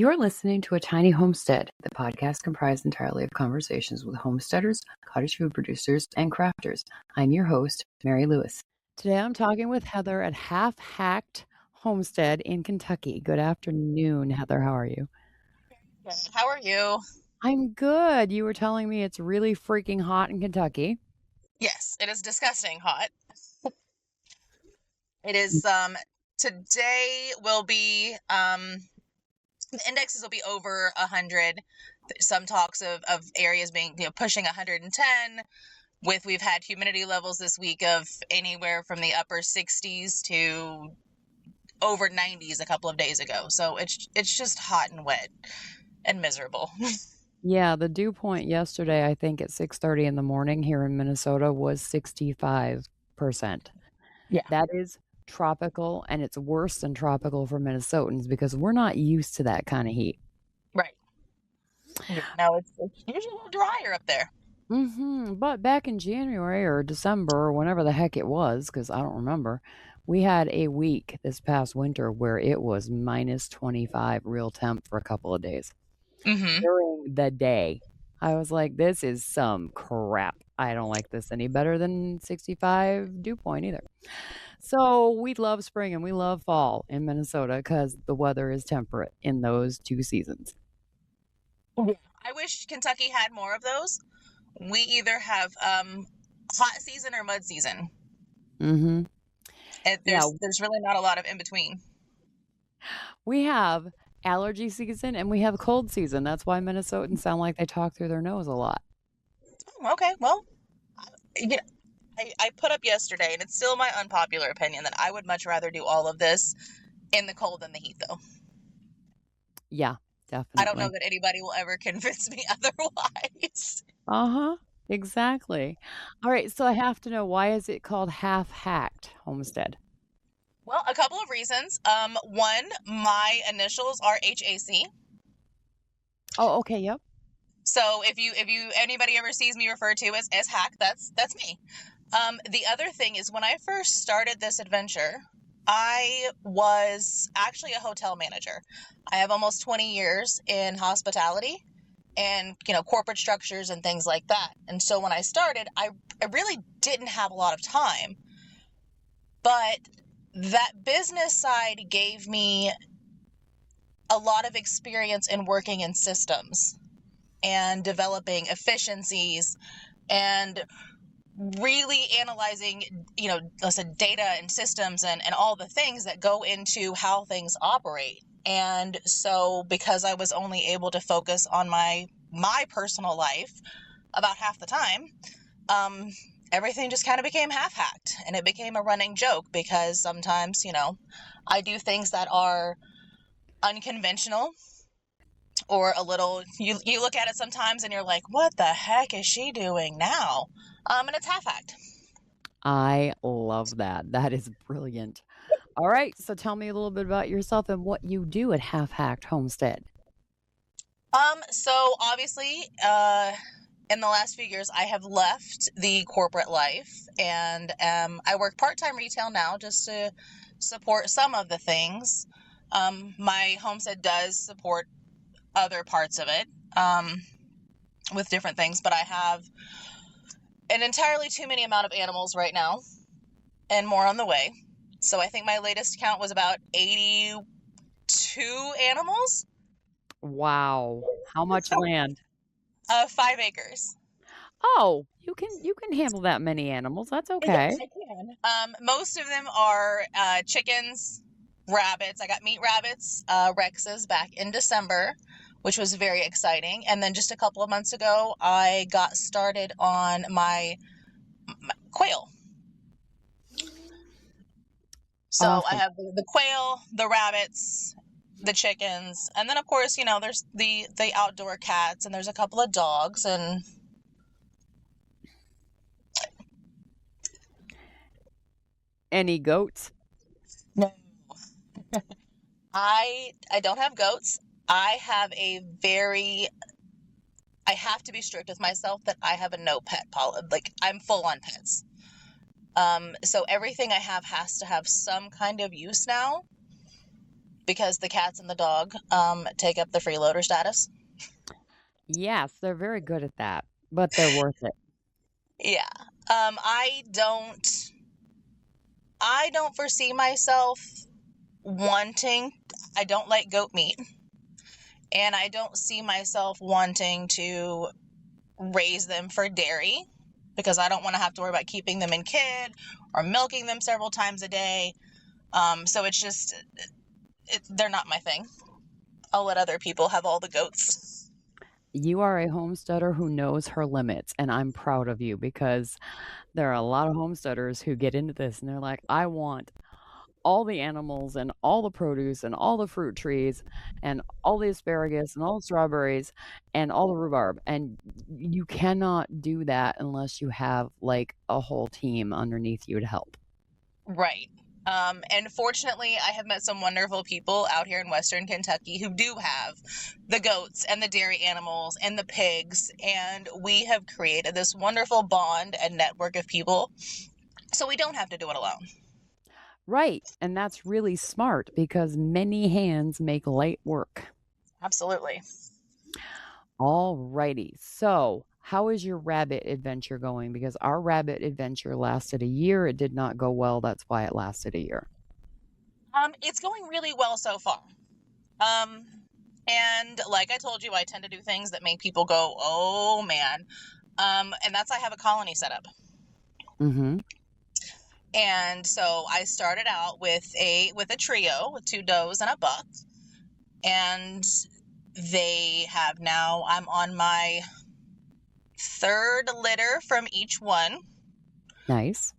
You're listening to A Tiny Homestead, the podcast comprised entirely of conversations with homesteaders, cottage food producers, and crafters. I'm your host, Mary Lewis. Today I'm talking with Heather at Half Hacked Homestead in Kentucky. Good afternoon, Heather. How are you? Good. How are you? I'm good. You were telling me it's really freaking hot in Kentucky. Yes, it is disgusting hot. It is, today will be, the indexes will be over 100. Some talks of areas being, pushing 110. We've had humidity levels this week of anywhere from the upper 60s to over 90s a couple of days ago. So it's just hot and wet and miserable. Yeah, the dew point yesterday, I think at 6:30 in the morning here in Minnesota was 65%. Yeah. That is tropical, and it's worse than tropical for Minnesotans because we're not used to that kind of heat. Right. Yeah, no, it's usually a little drier up there. But back in January or December or whenever the heck it was, because I don't remember, we had a week this past winter where it was minus 25 real temp for a couple of days Mm-hmm. during the day. I was like, this is some crap. I don't like this any better than 65 dew point either. So we love spring and we love fall in Minnesota because the weather is temperate in those two seasons. I wish Kentucky had more of those. We either have hot season or mud season. Mm-hmm. There's really not a lot of in between. We have allergy season and we have cold season. That's why Minnesotans sound like they talk through their nose a lot. Okay, well, I put up yesterday, and it's still my unpopular opinion, that I would much rather do all of this in the cold than the heat, though. Yeah, definitely. I don't know that anybody will ever convince me otherwise. Exactly. All right, so I have to know, why is it called Half Hacked Homestead? Well, a couple of reasons. One, my initials are HAC. Oh, okay, yep. So if anybody ever sees me referred to as Hack, that's me. The other thing is, when I first started this adventure, I was actually a hotel manager. I have almost 20 years in hospitality and, corporate structures and things like that. And so when I started, I really didn't have a lot of time. But that business side gave me a lot of experience in working in systems and developing efficiencies and really analyzing, listen, data and systems and all the things that go into how things operate. And so because I was only able to focus on my personal life about half the time, everything just kind of became half-hacked, and it became a running joke because sometimes, I do things that are unconventional or a little, you look at it sometimes and you're like, what the heck is she doing now? And it's half-hacked. I love that. That is brilliant. All right, so tell me a little bit about yourself and what you do at Half Hacked Homestead. So obviously, in the last few years, I have left the corporate life, and I work part-time retail now just to support some of the things. My homestead does support other parts of it with different things, but I have an entirely too many amount of animals right now, and more on the way. So I think my latest count was about 82 animals. Wow. How much land? 5 acres. Oh, you can handle that many animals. That's okay. Yes, I can. Most of them are chickens, rabbits. I got meat rabbits, Rexes, back in December, which was very exciting. And then just a couple of months ago, I got started on my quail. So Awesome. I have the quail, the rabbits, the chickens, and then of course, there's the outdoor cats, and there's a couple of dogs, and Any goats? no. I don't have goats. I have I have to be strict with myself that I have a no pet policy. Like, I'm full on pets. So everything I have has to have some kind of use now, because the cats and the dog take up the freeloader status. Yes, they're very good at that, but they're worth it. Yeah. I don't foresee myself wanting, I don't like goat meat, and I don't see myself wanting to raise them for dairy because I don't want to have to worry about keeping them in kid or milking them several times a day. So it's just, they're not my thing. I'll let other people have all the goats. You are a homesteader who knows her limits, and I'm proud of you because there are a lot of homesteaders who get into this and they're like, I want all the animals and all the produce and all the fruit trees and all the asparagus and all the strawberries and all the rhubarb. And you cannot do that unless you have like a whole team underneath you to help. Right. And fortunately, I have met some wonderful people out here in Western Kentucky who do have the goats and the dairy animals and the pigs. And we have created this wonderful bond and network of people. So we don't have to do it alone. Right. And that's really smart because many hands make light work. Absolutely. All righty. So, how is your rabbit adventure going? Because our rabbit adventure lasted a year. It did not go well. That's why it lasted a year. It's going really well so far. And like I told you, I tend to do things that make people go, oh man. And that's, I have a colony set up. Mm-hmm. And so I started out with a trio with 2 does and a buck. And they have now, I'm on my 3rd litter from each one. Nice.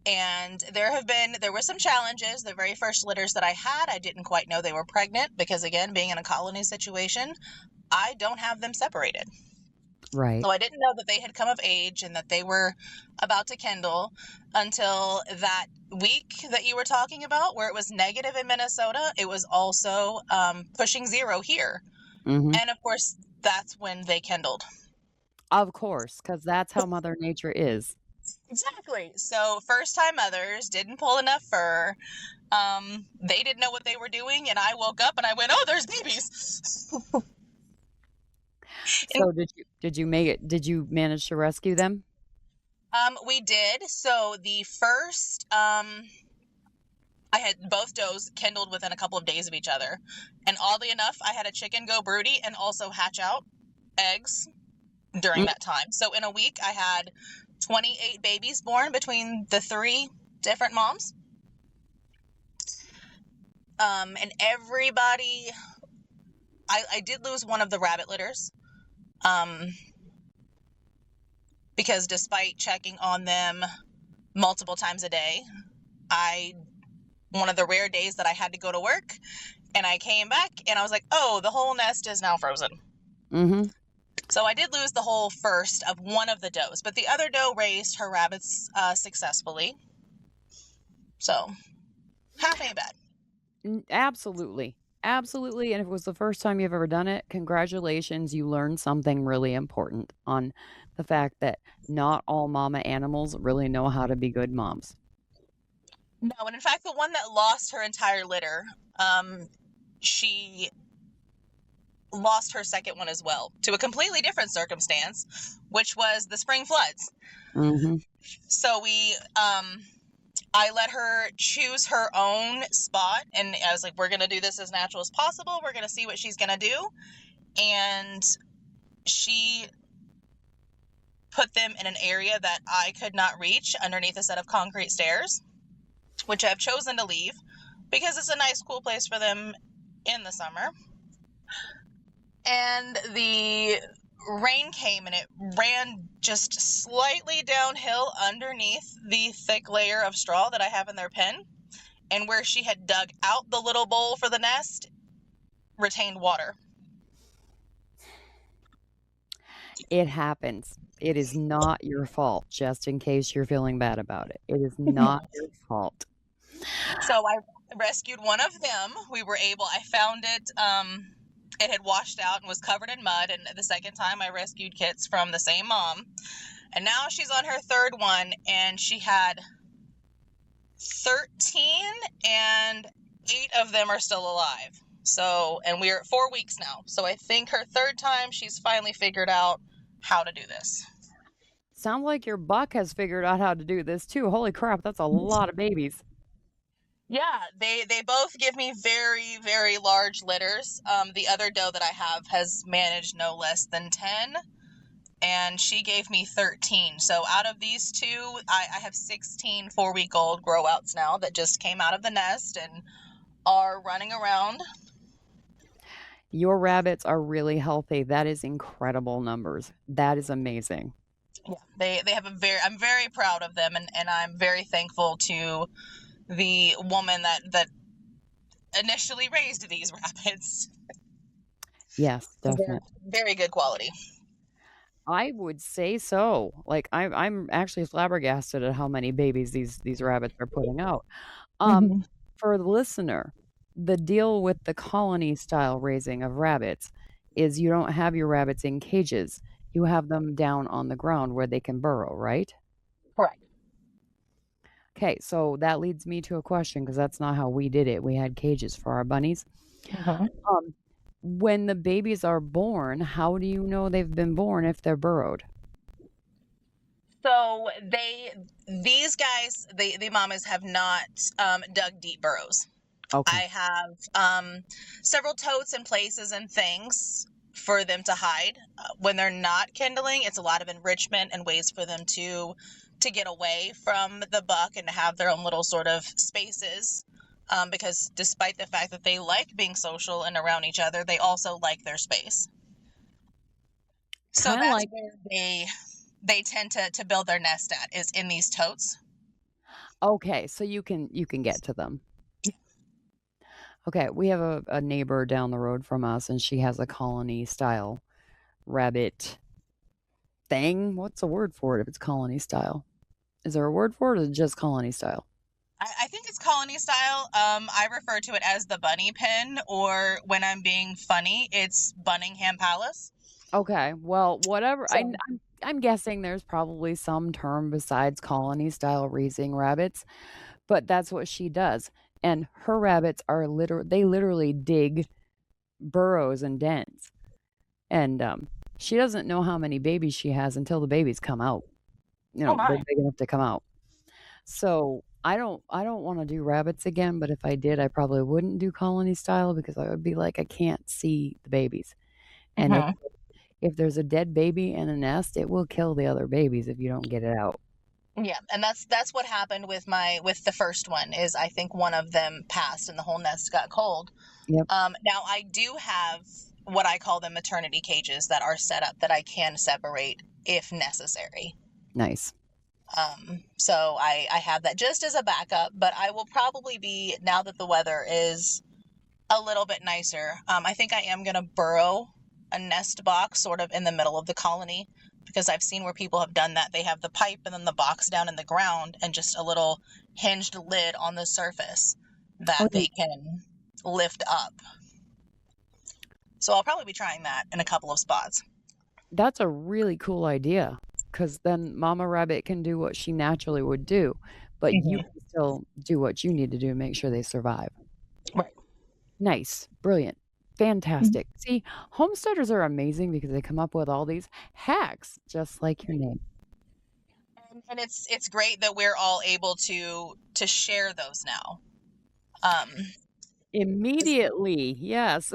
And there were some challenges. The very first litters that I had, I didn't quite know they were pregnant because, again, being in a colony situation, I don't have them separated. Right. So I didn't know that they had come of age and that they were about to kindle until that week that you were talking about, where it was negative in Minnesota. It was also pushing 0 here. Mm-hmm. And of course, that's when they kindled. Of course, because that's how Mother Nature is. Exactly. So first-time mothers didn't pull enough fur. They didn't know what they were doing, and I woke up and I went, "Oh, there's babies." So did you make it? Did you manage to rescue them? We did. So the first, I had both does kindled within a couple of days of each other, and oddly enough, I had a chicken go broody and also hatch out eggs during that time. So in a week, I had 28 babies born between the 3 different moms. And everybody, I did lose one of the rabbit litters. Because despite checking on them multiple times a day, one of the rare days that I had to go to work, and I came back and I was like, oh, the whole nest is now frozen. Mm-hmm. So I did lose the whole first of one of the does, but the other doe raised her rabbits successfully. So half ain't bad. Absolutely. Absolutely. And if it was the first time you've ever done it, congratulations. You learned something really important on the fact that not all mama animals really know how to be good moms. No, and in fact, the one that lost her entire litter, she lost her second one as well to a completely different circumstance, which was the spring floods. Mm-hmm. So I let her choose her own spot, and I was like, we're going to do this as natural as possible. We're going to see what she's going to do. And she put them in an area that I could not reach underneath a set of concrete stairs, which I've chosen to leave because it's a nice, cool place for them in the summer. And the rain came and it ran just slightly downhill underneath the thick layer of straw that I have in their pen. And where she had dug out the little bowl for the nest, retained water. It happens. It is not your fault, just in case you're feeling bad about it. It is not your fault. So I rescued one of them. I found it, it had washed out and was covered in mud. And the second time I rescued kits from the same mom. And now she's on her 3rd one, and she had 13 and 8 of them are still alive. So, and we're at 4 weeks now. So I think her third time, she's finally figured out how to do this. Sounds like your buck has figured out how to do this too. Holy crap, that's a lot of babies. Yeah, they both give me very, very large litters. The other doe that I have has managed no less than 10, and she gave me 13. So out of these two, I have 16 4-week-old grow outs now that just came out of the nest and are running around. Your rabbits are really healthy. That is incredible numbers. That is amazing. Yeah, they have I'm very proud of them, and I'm very thankful to the woman that initially raised these rabbits. Yes, definitely. Very good quality. I would say so. Like I'm actually flabbergasted at how many babies these rabbits are putting out. For the listener, the deal with the colony style raising of rabbits is you don't have your rabbits in cages. You have them down on the ground where they can burrow, right? Correct. Okay, so that leads me to a question because that's not how we did it. We had cages for our bunnies. Um, when the babies are born, how do you know they've been born if they're burrowed? So these guys, the mamas have not dug deep burrows. Okay. I have several totes and places and things for them to hide. When they're not kindling, it's a lot of enrichment and ways for them to get away from the buck and to have their own little sort of spaces. Because despite the fact that they like being social and around each other, they also like their space. So Kinda that's like where they tend to build their nest at, is in these totes. okay, so you can get to them. Okay, we have a neighbor down the road from us, and she has a colony style rabbit thing. What's a word for it if it's colony style? Is there a word for it, or is it just colony style? I think it's colony style. I refer to it as the bunny pen, or when I'm being funny, it's Bunningham Palace. Okay, well, whatever. So, I'm guessing there's probably some term besides colony style raising rabbits, but that's what she does. And her rabbits are literally dig burrows and dens. And she doesn't know how many babies she has until the babies come out. You oh know, they're my. big enough to come out. So I don't want to do rabbits again, but if I did, I probably wouldn't do colony style because I would be like, I can't see the babies. And if there's a dead baby in a nest, it will kill the other babies if you don't get it out. Yeah, and that's what happened with the first one. Is I think one of them passed and the whole nest got cold. Yep. Now I do have what I call the maternity cages that are set up that I can separate if necessary. Nice. So I have that just as a backup, but I will probably be, now that the weather is a little bit nicer, I think I am going to burrow a nest box sort of in the middle of the colony, because I've seen where people have done that. They have the pipe and then the box down in the ground and just a little hinged lid on the surface that they can lift up. So I'll probably be trying that in a couple of spots. That's a really cool idea because then Mama Rabbit can do what she naturally would do, but you can still do what you need to do to make sure they survive. Right. Nice. Brilliant. Fantastic. See, homesteaders are amazing because they come up with all these hacks, just like your name. And it's great that we're all able to share those now. Immediately, yes.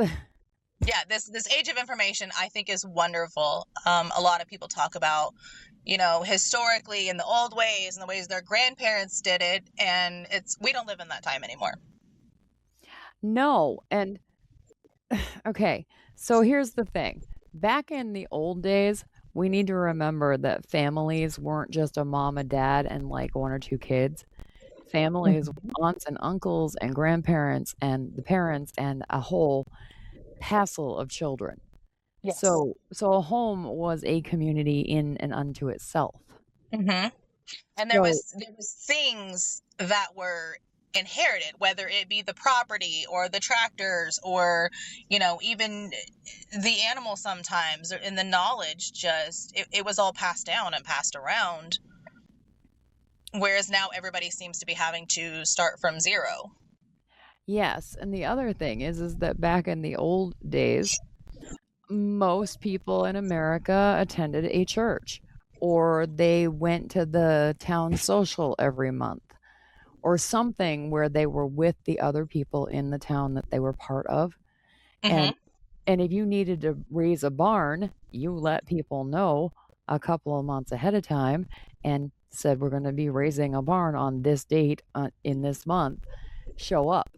Yeah, this age of information I think is wonderful. A lot of people talk about, historically in the old ways and the ways their grandparents did it, and we don't live in that time anymore. No, and okay, so here's the thing. Back in the old days, we need to remember that families weren't just a mom, a dad, and like one or two kids. Families with aunts and uncles and grandparents and the parents and a whole hassle of children. Yes. So a home was a community in and unto itself. Mm-hmm. And there was things that were inherited, whether it be the property or the tractors or even the animals sometimes, and the knowledge, just it was all passed down and passed around, whereas now everybody seems to be having to start from zero. Yes, and the other thing is that back in the old days, most people in America attended a church, or they went to the town social every month, or something where they were with the other people in the town that they were part of. Mm-hmm. And and if you needed to raise a barn, you let people know a couple of months ahead of time and said, we're going to be raising a barn on this date in this month. Show up.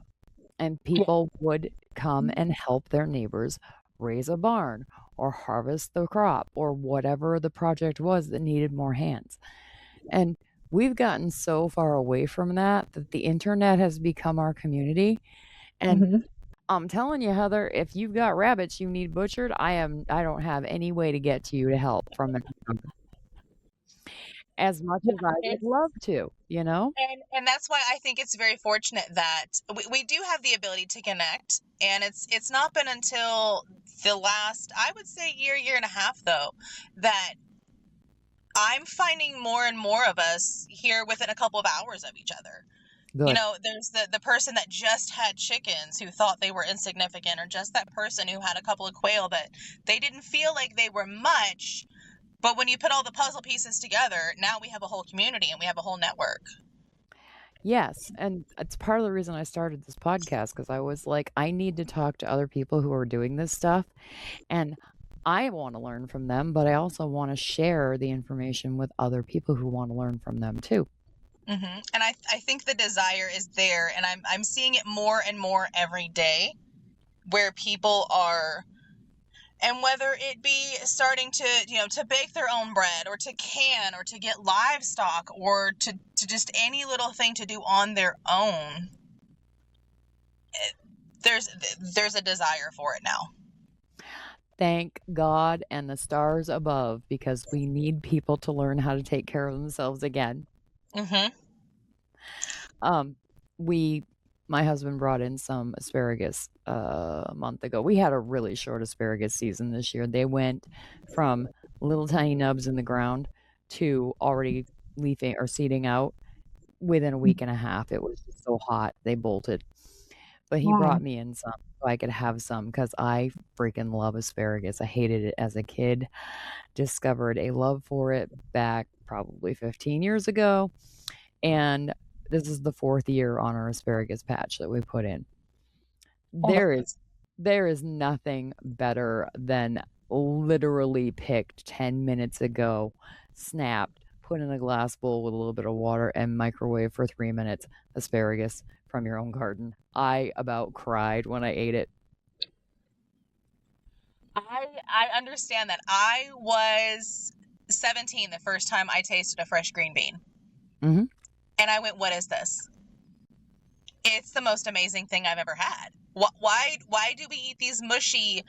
And Yeah. people would come and help their neighbors raise a barn or harvest the crop or whatever the project was that needed more hands. And we've gotten so far away from that the internet has become our community. And Mm-hmm. I'm telling you, Heather, if you've got rabbits you need butchered, I don't have any way to get to you to help from the as much as I would It's love to, you know? and that's why I think it's very fortunate that we do have the ability to connect. And it's not been until the last, I would say, year and a half though, that I'm finding more and more of us here within a couple of hours of each other. You Good. know, there's the person that just had chickens who thought they were insignificant, or just that person who had a couple of quail that they didn't feel like they were much. But when you put all the puzzle pieces together, now we have a whole community and we have a whole network. Yes, and it's part of the reason I started this podcast because I was like, I need to talk to other people who are doing this stuff, and I want to learn from them, but I also want to share the information with other people who want to learn from them too. And I think the desire is there, and I'm seeing it more and more every day, where people are, and whether it be starting to, to bake their own bread, or to can, or to get livestock, or to just any little thing to do on their own, there's a desire for it now. Thank God and the stars above because we need people to learn how to take care of themselves again. Mm-hmm. Um, we, my husband brought in some asparagus a month ago. We had a really short asparagus season this year. They went from little tiny nubs in the ground to already leafing or seeding out within a week and a half. It was just so hot, they bolted. But he brought Mm. me in some so I could have some because I freaking love asparagus. I hated it as a kid. Discovered a love for it back probably 15 years ago. And this is the 4th year on our asparagus patch that we put in. Oh, There is there is nothing better than literally picked 10 minutes ago, snapped, put in a glass bowl with a little bit of water and microwave for 3 minutes asparagus from your own garden. I about cried when I ate it. I understand that. I was 17 the first time I tasted a fresh green bean. Mhm. And I went, what is this? It's the most amazing thing I've ever had. Why do we eat these mushy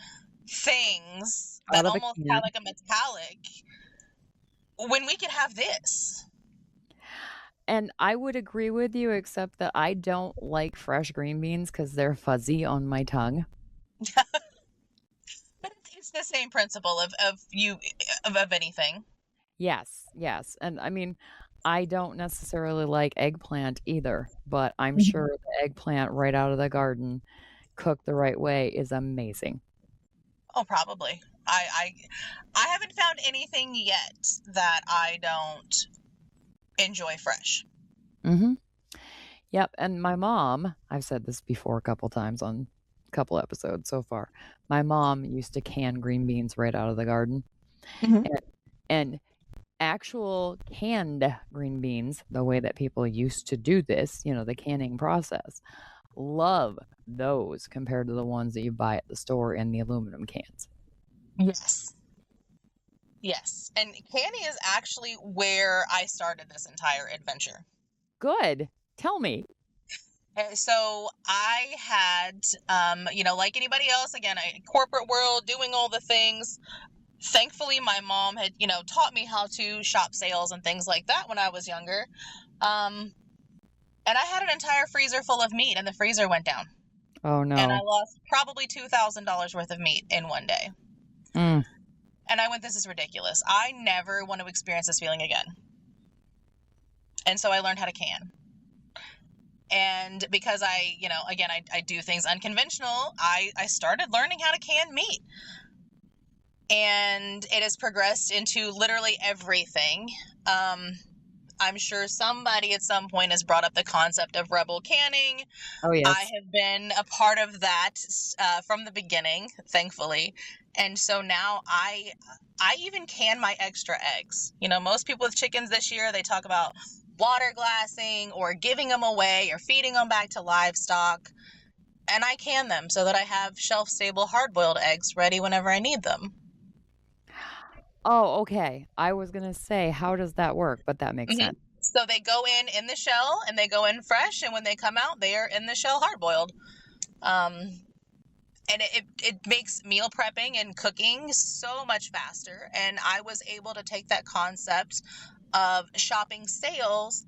things that Out of a almost can. have like a metallic when we could have this? And I would agree with you, except that I don't like fresh green beans because they're fuzzy on my tongue. But it's the same principle of anything. Yes, yes. And I mean, I don't necessarily like eggplant either, but I'm Mhm. sure the eggplant right out of the garden, cooked the right way, is amazing. Oh, probably. I haven't found anything yet that I don't enjoy fresh. Mhm. Yep, and my mom, I've said this before a couple times on a couple episodes so far. My mom used to can green beans right out of the garden. Mhm. And, and actual canned green beans, the way that people used to do this, the canning process, love those compared to the ones that you buy at the store in the aluminum cans. Yes. Yes. And canning is actually where I started this entire adventure. Good. Tell me. So I had, like anybody else, again, a corporate world, doing all the things. Thankfully, my mom had, taught me how to shop sales and things like that when I was younger. And I had an entire freezer full of meat, and the freezer went down. Oh And I no. lost probably $2,000 worth of meat in one day. Mm. And I went, this is ridiculous. I never want to experience this feeling again. And so I learned how to can. And because I, again, I do things unconventional, I started learning how to can meat. And it has progressed into literally everything. I'm sure somebody at some point has brought up the concept of rebel canning. Oh, yes. I have been a part of that from the beginning, thankfully. And so now I even can my extra eggs. Most people with chickens this year, they talk about water glassing or giving them away or feeding them back to livestock. And I can them so that I have shelf-stable hard-boiled eggs ready whenever I need them. Oh, okay. I was going to say, how does that work? But that makes sense. So they go in the shell and they go in fresh. And when they come out, they are in the shell hard-boiled. And it makes meal prepping and cooking so much faster. And I was able to take that concept of shopping sales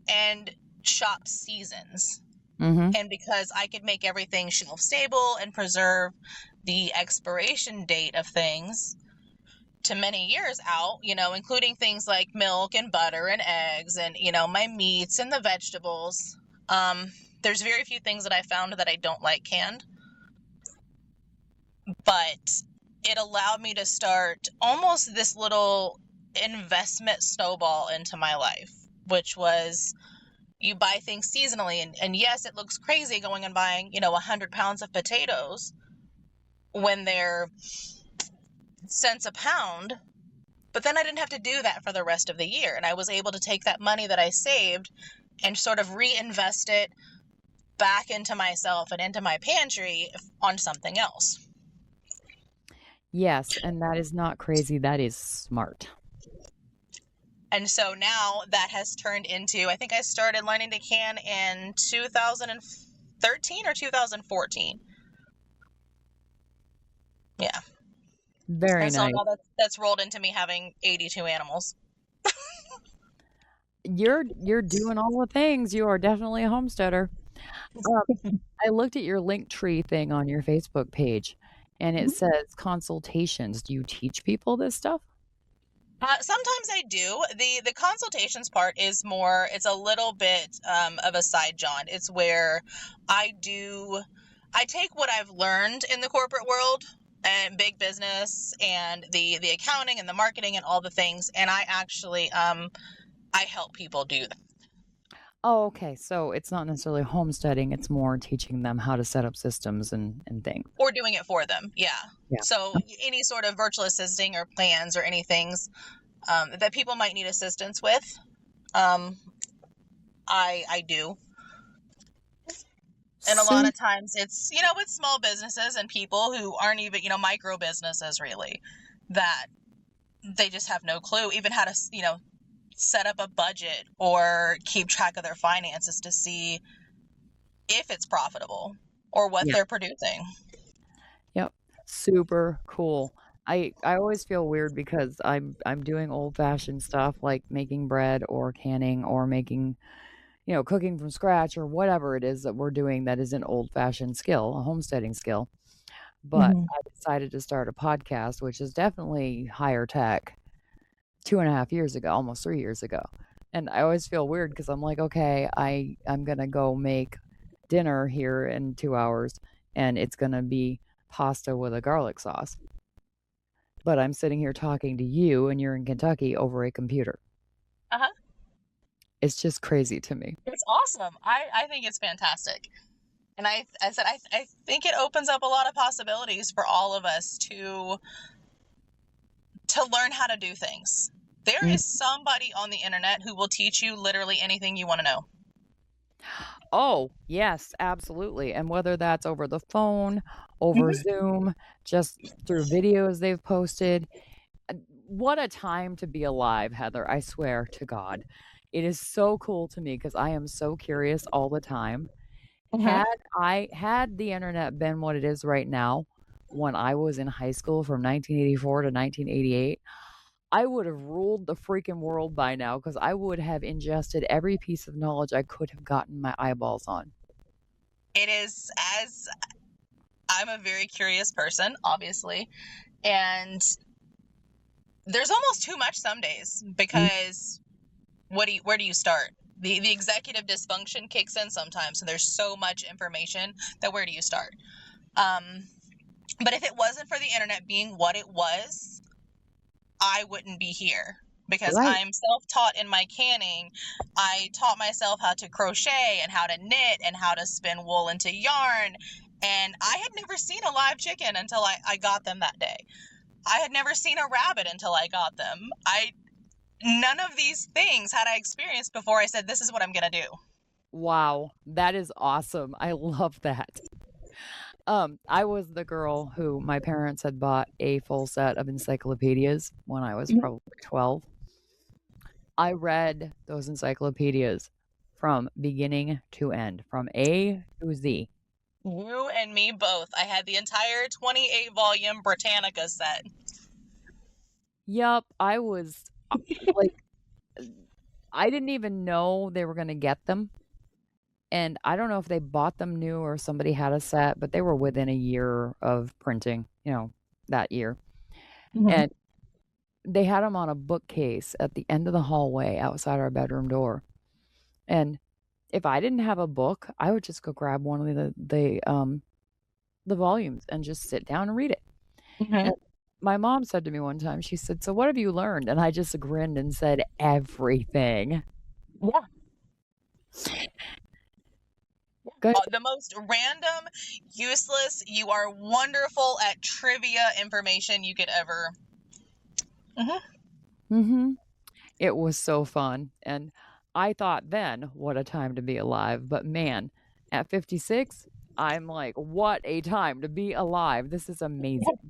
and shop seasons. And because I could make everything shelf stable and preserve the expiration date of things to many years out, including things like milk and butter and eggs and, my meats and the vegetables. There's very few things that I found that I don't like canned. But it allowed me to start almost this little investment snowball into my life, which was you buy things seasonally. And yes, it looks crazy going and buying, 100 pounds of potatoes when they're cents a pound. But then I didn't have to do that for the rest of the year. And I was able to take that money that I saved and sort of reinvest it back into myself and into my pantry on something else. Yes, and that is not crazy. That is smart. And so now that has turned into, I think I started learning to can in 2013 or 2014. Yeah. Very and so nice. now that's rolled into me having 82 animals. You're doing all the things. You are definitely a homesteader. I looked at your Linktree thing on your Facebook page, and it says consultations. Do you teach people this stuff? Sometimes I do. The consultations part is more, it's a little bit of a side jaunt. It's where I take what I've learned in the corporate world and big business and the accounting and the marketing and all the things, and I actually I help people do that. Oh, okay. So it's not necessarily homesteading. It's more teaching them how to set up systems and things. Or doing it for them. Yeah. Yeah. So any sort of virtual assisting or plans or anything that people might need assistance with, I do. And a lot of times it's, it's small businesses and people who aren't even, micro businesses really, that they just have no clue even how to, set up a budget or keep track of their finances to see if it's profitable or what they're producing. Yep. Super cool. I always feel weird because I'm doing old-fashioned stuff like making bread or canning or making, cooking from scratch or whatever it is that we're doing that is an old-fashioned skill, a homesteading skill. But I decided to start a podcast, which is definitely higher tech, 2.5 years ago, almost 3 years ago. And I always feel weird because I'm like, okay, I'm going to go make dinner here in 2 hours and it's going to be pasta with a garlic sauce. But I'm sitting here talking to you and you're in Kentucky over a computer. It's just crazy to me. It's awesome. I think it's fantastic. And I said, I think it opens up a lot of possibilities for all of us to learn how to do things. There is somebody on the internet who will teach you literally anything you want to know. Oh, yes, absolutely. And whether that's over the phone, over Zoom, just through videos they've posted. What a time to be alive, Heather. I swear to God. It is so cool to me because I am so curious all the time. Had the internet been what it is right now, when I was in high school from 1984 to 1988, I would have ruled the freaking world by now because I would have ingested every piece of knowledge I could have gotten my eyeballs on. It is, as I'm a very curious person, obviously, and there's almost too much some days because where do you start? the executive dysfunction kicks in sometimes. So there's so much information that where do you start? But if it wasn't for the internet being what it was, I wouldn't be here because Right. I'm self-taught in my canning. I taught myself how to crochet and how to knit and how to spin wool into yarn. And I had never seen a live chicken until I got them that day. I had never seen a rabbit until I got them. None of these things had I experienced before I said, this is what I'm going to do. Wow, that is awesome. I love that. I was the girl who my parents had bought a full set of encyclopedias when I was probably 12. I read those encyclopedias from beginning to end, from A to Z. You and me both. I had the entire 28 volume Britannica set. Yup, I was like, I didn't even know they were going to get them. And I don't know if they bought them new or somebody had a set, but they were within a year of printing, that year. And they had them on a bookcase at the end of the hallway outside our bedroom door. And if I didn't have a book, I would just go grab one of the volumes and just sit down and read it. And my mom said to me one time, she said, "So what have you learned?" And I just grinned and said, "Everything." Yeah. Good. The most random, useless, you are wonderful at trivia information you could ever. It was so fun. And I thought then, what a time to be alive. But man, at 56, I'm like, what a time to be alive. This is amazing.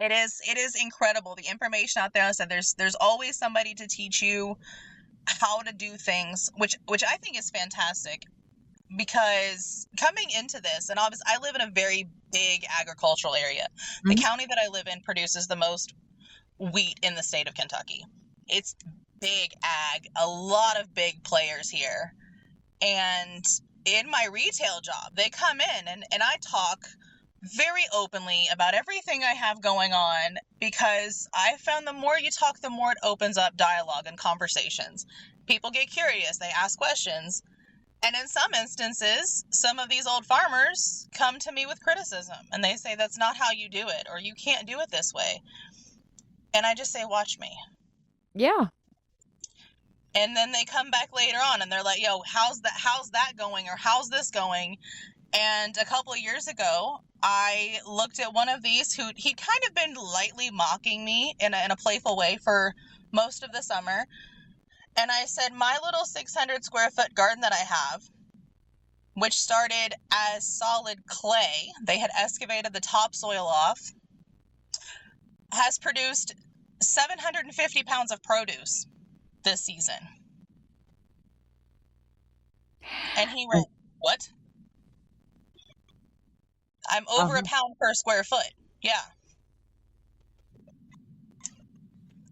It is incredible. The information out there, I said there's always somebody to teach you how to do things, which I think is fantastic. Because coming into this, and obviously I live in a very big agricultural area. The county that I live in produces the most wheat in the state of Kentucky. It's big ag, a lot of big players here. And in my retail job, they come in and I talk very openly about everything I have going on, because I found the more you talk, the more it opens up dialogue and conversations. People get curious, they ask questions. And in some instances, some of these old farmers come to me with criticism and they say, that's not how you do it, or you can't do it this way. And I just say, watch me. Yeah. And then they come back later on and they're like, yo, how's that going? Or how's this going? And a couple of years ago, I looked at one of these who he'd kind of been lightly mocking me in a playful way for most of the summer. And I said, my little 600 square foot garden that I have, which started as solid clay, they had excavated the topsoil off, has produced 750 pounds of produce this season. And he went, what? I'm over a pound per square foot. Yeah.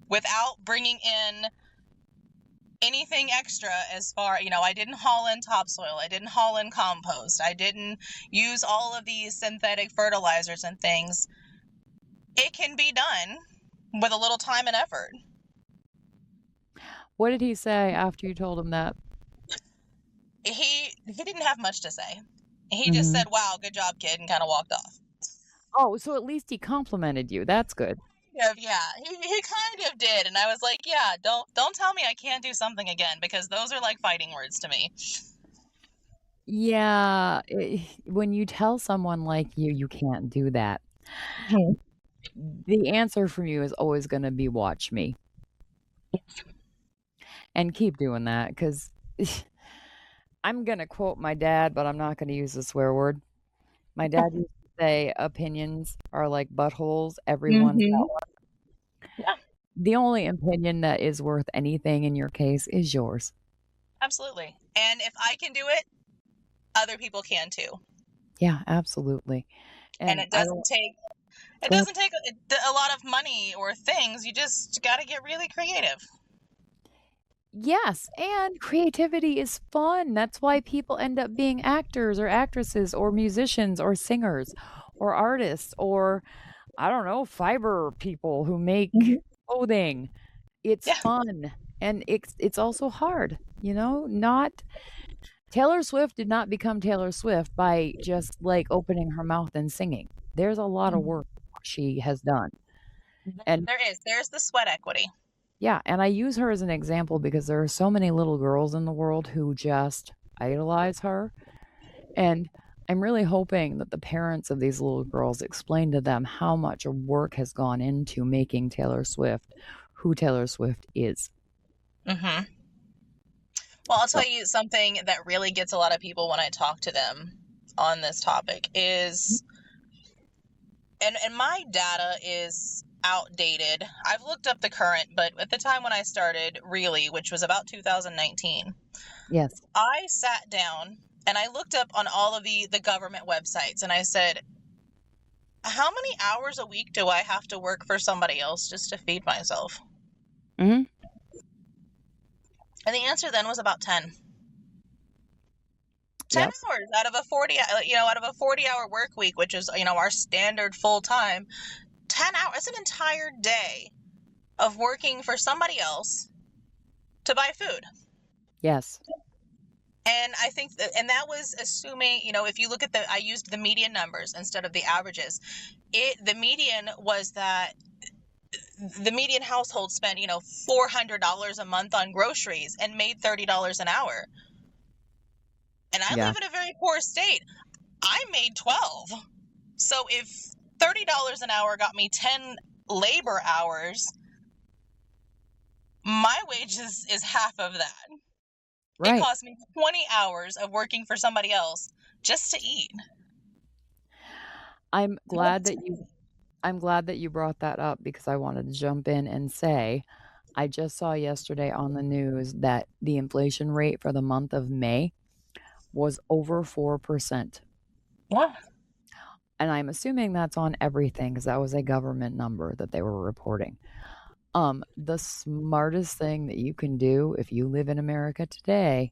Without bringing in anything extra as far, I didn't haul in topsoil. I didn't haul in compost. I didn't use all of these synthetic fertilizers and things. It can be done with a little time and effort. What did he say after you told him that? He didn't have much to say. He just said, wow, good job, kid, and kind of walked off. Oh, so at least he complimented you. That's good. Yeah, he kind of did. And I was like, yeah, don't tell me I can't do something again, because those are like fighting words to me. Yeah. When you tell someone like you can't do that, the answer from you is always going to be, watch me. And keep doing that, because I'm going to quote my dad, but I'm not going to use a swear word. My dad used to say, opinions are like buttholes. Everyone's got one. Yeah. The only opinion that is worth anything in your case is yours. Absolutely. And if I can do it, other people can too. Yeah, absolutely. And it doesn't take a lot of money or things. You just got to get really creative. Yes, and creativity is fun. That's why people end up being actors or actresses or musicians or singers or artists or, I don't know, fiber people who make clothing. It's fun. And it's also hard, not Taylor Swift did not become Taylor Swift by just like opening her mouth and singing. There's a lot of work she has done. And There's the sweat equity. yeah, and I use her as an example because there are so many little girls in the world who just idolize her. And I'm really hoping that the parents of these little girls explain to them how much work has gone into making Taylor Swift who Taylor Swift is. Mm-hmm. Well, I'll tell you something that really gets a lot of people when I talk to them on this topic is, and my data is outdated. I've looked up the current, but at the time when I started, really, which was about 2019, Yes. I sat down and I looked up on all of the government websites and I said, how many hours a week do I have to work for somebody else just to feed myself? Mm-hmm. And the answer then was about 10. 10 Yep. hours out of a 40-hour work week, which is, our standard full time. 10 hours, it's an entire day of working for somebody else to buy food. Yes. And I think that was assuming, if you look at I used the median numbers instead of the averages. The median was that the median household spent, $400 a month on groceries and made $30 an hour. And I live in a very poor state. I made 12. So if $30 an hour got me 10 labor hours, my wage is half of that. Right. It cost me 20 hours of working for somebody else just to eat. I'm glad that you brought that up because I wanted to jump in and say I just saw yesterday on the news that the inflation rate for the month of May was over 4%. Yeah. And I'm assuming that's on everything because that was a government number that they were reporting. The smartest thing that you can do if you live in America today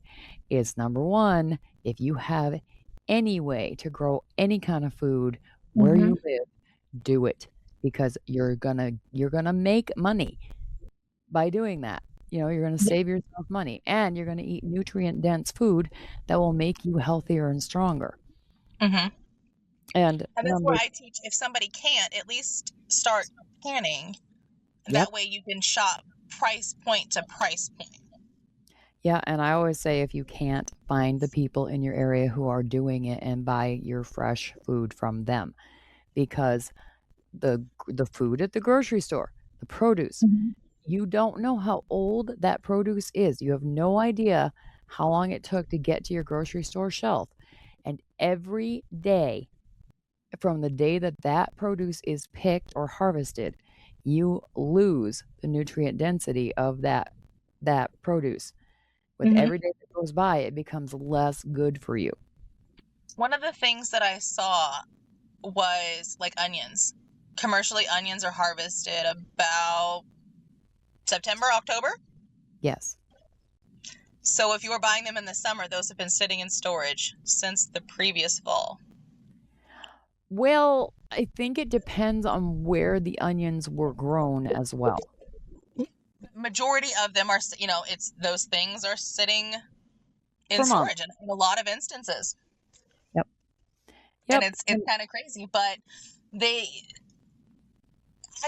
is number one, if you have any way to grow any kind of food where you live, do it because you're gonna make money by doing that. You're gonna save yourself money and you're gonna eat nutrient dense food that will make you healthier and stronger. Mm-hmm. And that's where I teach, if somebody can't, at least start canning. Yep. That way you can shop price point to price point. Yeah, and I always say if you can't, find the people in your area who are doing it and buy your fresh food from them. Because the food at the grocery store, the produce, you don't know how old that produce is. You have no idea how long it took to get to your grocery store shelf. And every day from the day that produce is picked or harvested, you lose the nutrient density of that produce. With every day that goes by, it becomes less good for you. One of the things that I saw was like onions. Commercially, onions are harvested about September, October. Yes. So if you were buying them in the summer, those have been sitting in storage since the previous fall. Well, I think it depends on where the onions were grown as well. Majority of them are, those things are sitting in storage in a lot of instances. Yep. And it's kind of crazy, but I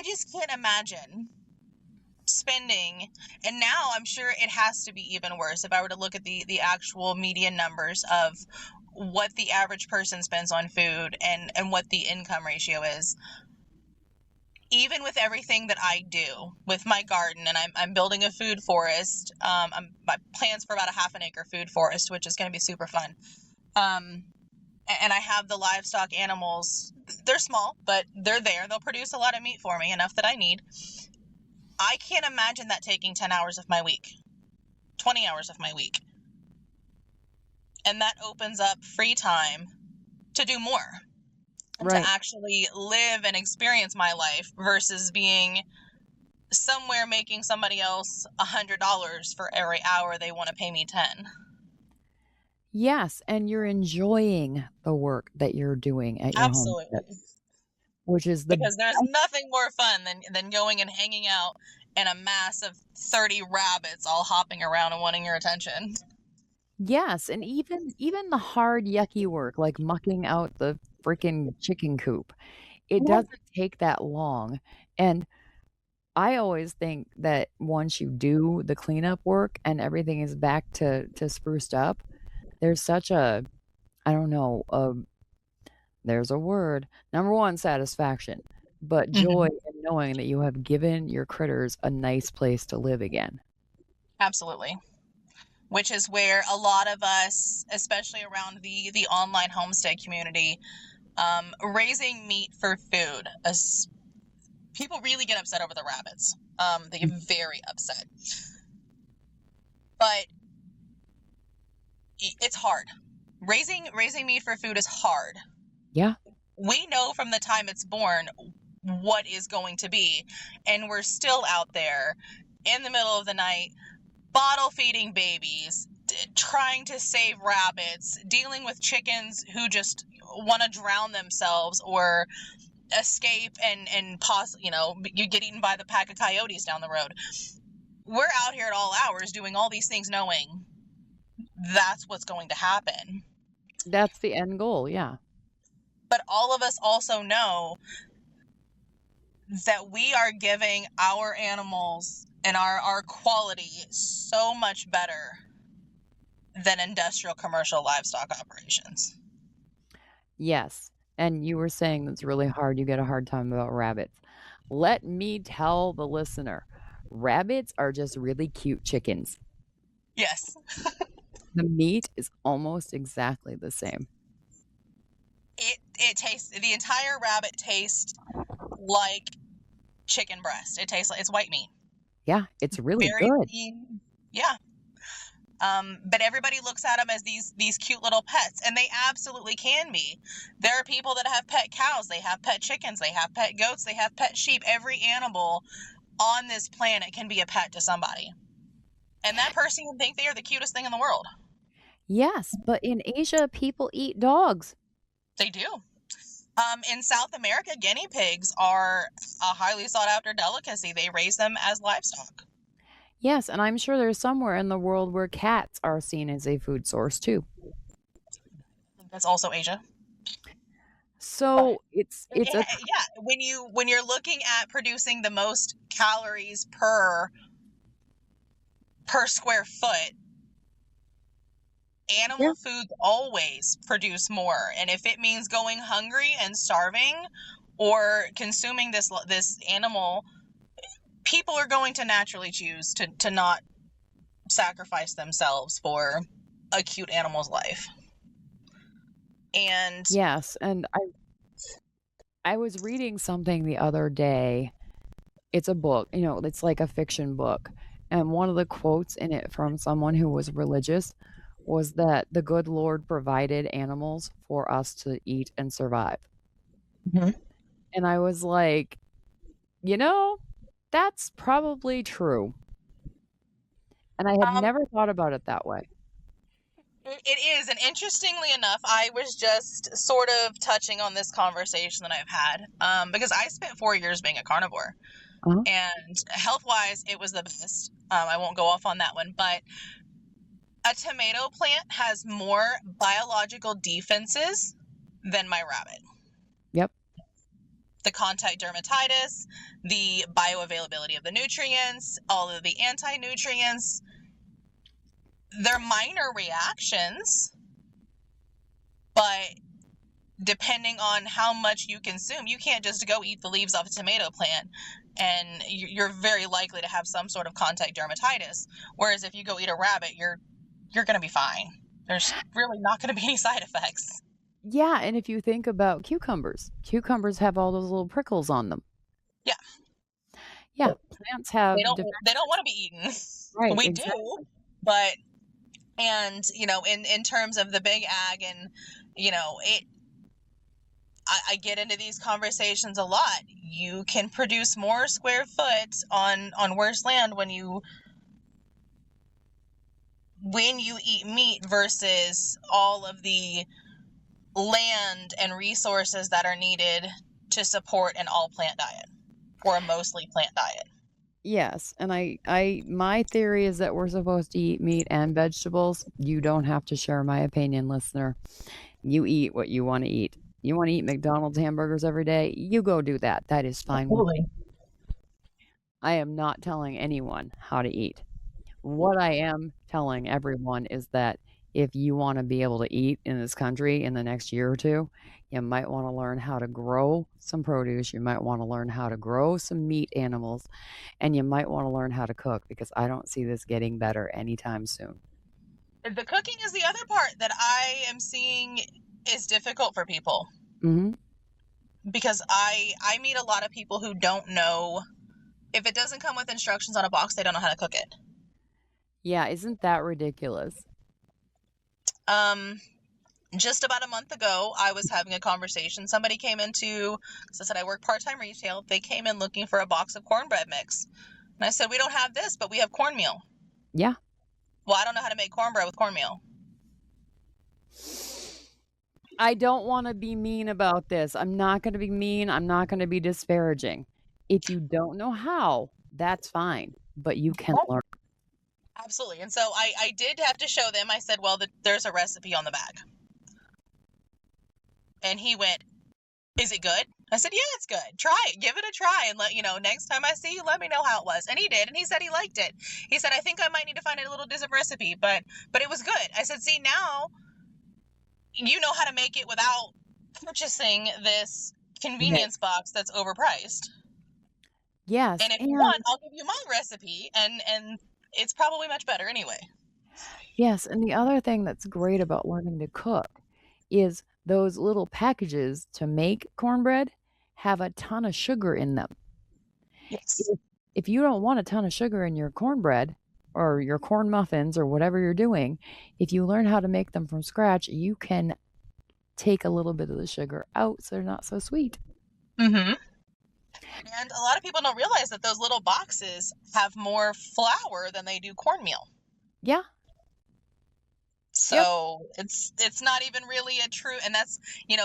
just can't imagine spending, and now I'm sure it has to be even worse if I were to look at the actual median numbers of what the average person spends on food and what the income ratio is. Even with everything that I do with my garden, and I'm building a food forest, my plans for about a half an acre food forest, which is going to be super fun. And I have the livestock animals. They're small, but they're there. They'll produce a lot of meat for me, enough that I need. I can't imagine that taking 10 hours of my week, 20 hours of my week. And that opens up free time to do more. And to actually live and experience my life versus being somewhere making somebody else $100 for every hour they want to pay me 10. Yes, and you're enjoying the work that you're doing at your home. Which is because there's nothing more fun than going and hanging out and a mass of 30 rabbits all hopping around and wanting your attention. Yes, and even the hard, yucky work, like mucking out the freaking chicken coop, it doesn't take that long, and I always think that once you do the cleanup work and everything is back to spruced up, there's such a I don't know, there's a word. Number 1, satisfaction, but joy Mhm. in knowing that you have given your critters a nice place to live again. Absolutely. Which is where a lot of us, especially around the online homestead community, raising meat for food, as people really get upset over the rabbits. They get very upset. But it's hard. Raising meat for food is hard. Yeah. We know from the time it's born what is going to be, and we're still out there in the middle of the night bottle feeding babies, trying to save rabbits, dealing with chickens who just want to drown themselves or escape and you get eaten by the pack of coyotes down the road. We're out here at all hours doing all these things knowing that's what's going to happen. That's the end goal, yeah. But all of us also know that we are giving our animals and our quality so much better than industrial commercial livestock operations. Yes, and you were saying that's really hard, you get a hard time about rabbits. Let me tell the listener, rabbits are just really cute chickens. Yes. The meat is almost exactly the same. It tastes, the entire rabbit tastes like chicken breast. It tastes like it's white meat. Yeah, it's really Very good. lean. Yeah. But everybody looks at them as these cute little pets, and they absolutely can be. There are people that have pet cows, they have pet chickens, they have pet goats, they have pet sheep. Every animal on this planet can be a pet to somebody. And that person can think they are the cutest thing in the world. Yes, but in Asia, people eat dogs. They do. In South America, guinea pigs are a highly sought after delicacy. They raise them as livestock. Yes, and I'm sure there's somewhere in the world where cats are seen as a food source too. I think that's also Asia. So it's a Yeah, when you're looking at producing the most calories per square foot, animal foods always produce more. And if it means going hungry and starving or consuming this animal, people are going to naturally choose to not sacrifice themselves for a cute animal's life. And yes, and I was reading something the other day. It's a book, it's like a fiction book. And one of the quotes in it from someone who was religious was that the good Lord provided animals for us to eat and survive. Mhm. And I was like, that's probably true. And I had never thought about it that way. It is, and interestingly enough, I was just sort of touching on this conversation that I've had, because I spent 4 years being a carnivore, and health-wise, it was the best. I won't go off on that one, but a tomato plant has more biological defenses than my rabbit. Yep. The contact dermatitis, the bioavailability of the nutrients, all of the anti-nutrients. They're minor reactions, but depending on how much you consume, you can't just go eat the leaves off a tomato plant and you're very likely to have some sort of contact dermatitis. Whereas if you go eat a rabbit, you're going to be fine. There's really not going to be any side effects. Yeah, and if you think about cucumbers have all those little prickles on them. Yeah. Yeah, plants have they don't want to be eaten. Right, We exactly. do, but in terms of the big ag and I get into these conversations a lot. You can produce more square foot on worse land when you eat meat versus all of the land and resources that are needed to support an all plant diet or a mostly plant diet. Yes, and my theory is that we're supposed to eat meat and vegetables. You don't have to share my opinion, listener. You eat what you want to eat. You want to eat McDonald's hamburgers every day? You go do that. That is fine with me. Absolutely. I am not telling anyone how to eat. What I am telling everyone is that if you want to be able to eat in this country in the next year or two, you might want to learn how to grow some produce. You might want to learn how to grow some meat animals, and you might want to learn how to cook because I don't see this getting better anytime soon. The cooking is the other part that I am seeing is difficult for people. Mhm. Because I meet a lot of people who don't know, if it doesn't come with instructions on a box, they don't know how to cook it. Yeah, isn't that ridiculous? Just about a month ago, I was having a conversation. Somebody came into, because I said I work part-time retail. They came in looking for a box of cornbread mix. And I said, we don't have this, but we have cornmeal. Yeah. Well, I don't know how to make cornbread with cornmeal. I don't want to be mean about this. I'm not going to be mean. I'm not going to be disparaging. If you don't know how, that's fine, but you can learn. Absolutely. And so I did have to show them. I said, well, there's a recipe on the bag. And he went, is it good? I said, yeah, it's good. Try it. Give it a try. And next time I see you, let me know how it was. And he did. And he said he liked it. He said, I think I might need to find a little different recipe, but it was good. I said, see, now you know how to make it without purchasing this convenience box that's overpriced. Yes. And if you want, I'll give you my recipe, and it's probably much better anyway. Yes, and the other thing that's great about learning to cook is those little packages to make cornbread have a ton of sugar in them. Yes. If you don't want a ton of sugar in your cornbread or your corn muffins or whatever you're doing, if you learn how to make them from scratch, you can take a little bit of the sugar out so they're not so sweet. Mm-hmm. And a lot of people don't realize that those little boxes have more flour than they do cornmeal. Yeah. So it's not even really a true, and that's,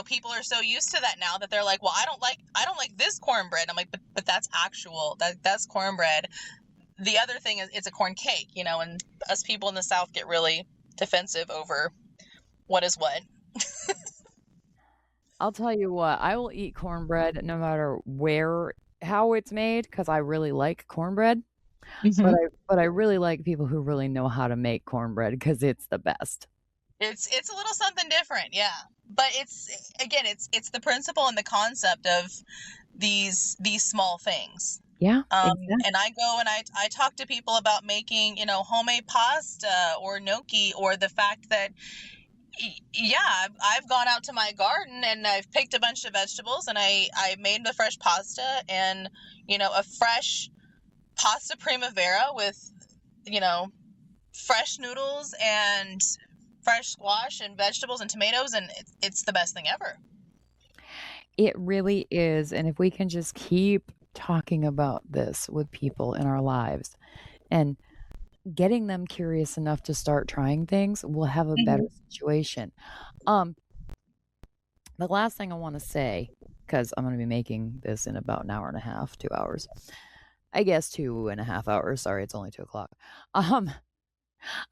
people are so used to that now that they're like, well, I don't like this cornbread. I'm like, but that's that's cornbread. The other thing is it's a corn cake, and us people in the South get really defensive over what is what. I'll tell you what, I will eat cornbread no matter how it's made because I really like cornbread. Mm-hmm. But I really like people who really know how to make cornbread because it's the best. It's a little something different, yeah. But it's the principle and the concept of these small things. Yeah, exactly. And I go and I talk to people about making, homemade pasta or gnocchi, or the fact that, yeah, I've gone out to my garden and I've picked a bunch of vegetables and I made the fresh pasta, and, a fresh pasta primavera with, fresh noodles and fresh squash and vegetables and tomatoes, and it's the best thing ever. It really is. And if we can just keep talking about this with people in our lives and getting them curious enough to start trying things, we'll have a better situation. The last thing I want to say, because I'm going to be making this in about an hour and a half, 2 hours. I guess 2.5 hours. Sorry, it's only 2:00.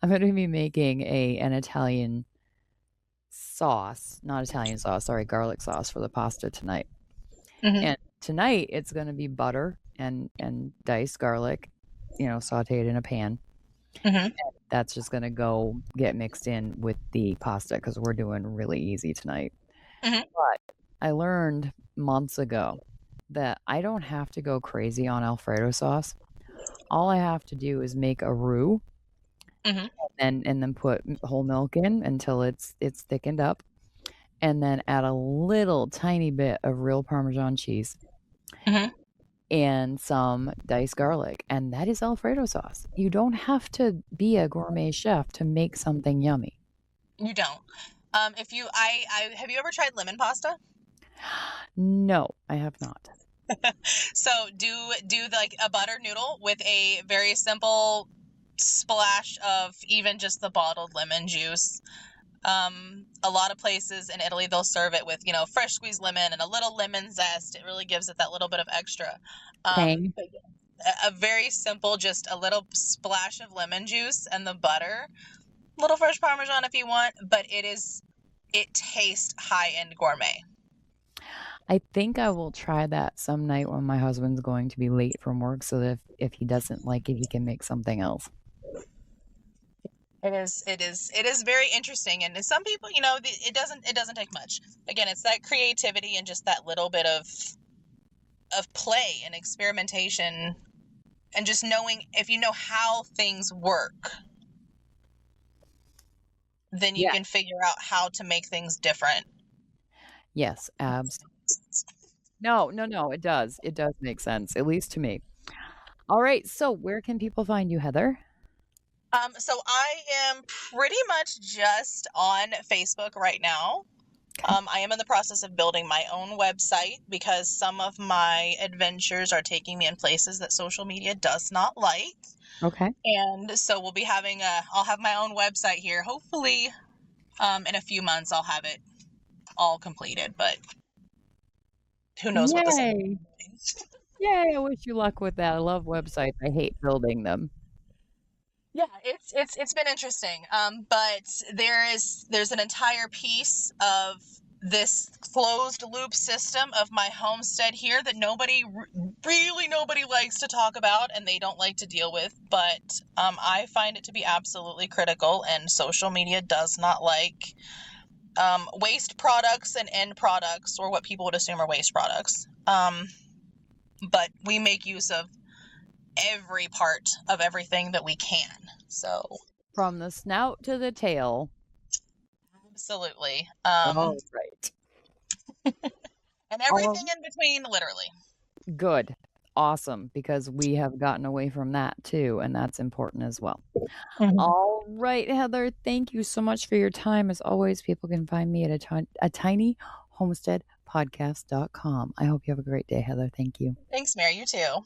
I'm going to be making an Italian sauce, not Italian sauce, sorry, garlic sauce for the pasta tonight. And tonight it's going to be butter and diced garlic, sauteed in a pan. And that's just going to go get mixed in with the pasta because we're doing really easy tonight. But I learned months ago that I don't have to go crazy on Alfredo sauce. All I have to do is make a roux and then put whole milk in until it's thickened up, and then add a little tiny bit of real Parmesan cheese and some diced garlic, and that is Alfredo sauce. You don't have to be a gourmet chef to make something yummy. You don't. If you, have you ever tried lemon pasta? No, I have not. So do like a butter noodle with a very simple splash of even just the bottled lemon juice. A lot of places in Italy, they'll serve it with, fresh squeezed lemon and a little lemon zest. It really gives it that little bit of extra. Tang. a very simple, just a little splash of lemon juice and the butter, little fresh Parmesan if you want, but it tastes high-end gourmet. I think I will try that some night when my husband's going to be late from work so that if he doesn't like it, he can make something else. It is very interesting, and some people, it doesn't take much. Again, it's that creativity and just that little bit of play and experimentation, and just knowing, if you know how things work, then you can figure out how to make things different. Yes, abs. No, it does. It does make sense, at least to me. All right, so where can people find you, Heather? So I am pretty much just on Facebook right now. I am in the process of building my own website because some of my adventures are taking me in places that social media does not like. Okay. And so we'll be I'll have my own website here. Hopefully, in a few months, I'll have it all completed, but who knows what the same. Yay, I wish you luck with that. I love websites. I hate building them. Yeah, it's been interesting. But there's an entire piece of this closed loop system of my homestead here that nobody likes to talk about, and they don't like to deal with, but I find it to be absolutely critical, and social media does not like waste products and end products, or what people would assume are waste products. But we make use of every part of everything that we can. So from the snout to the tail. Absolutely. Right. And everything in between, literally. Good. Awesome, because we have gotten away from that too, and that's important as well. Mm-hmm. All right, Heather, thank you so much for your time. As always, people can find me at a tiny homestead podcast.com. I hope you have a great day, Heather. Thank you. Thanks, Mary. You too.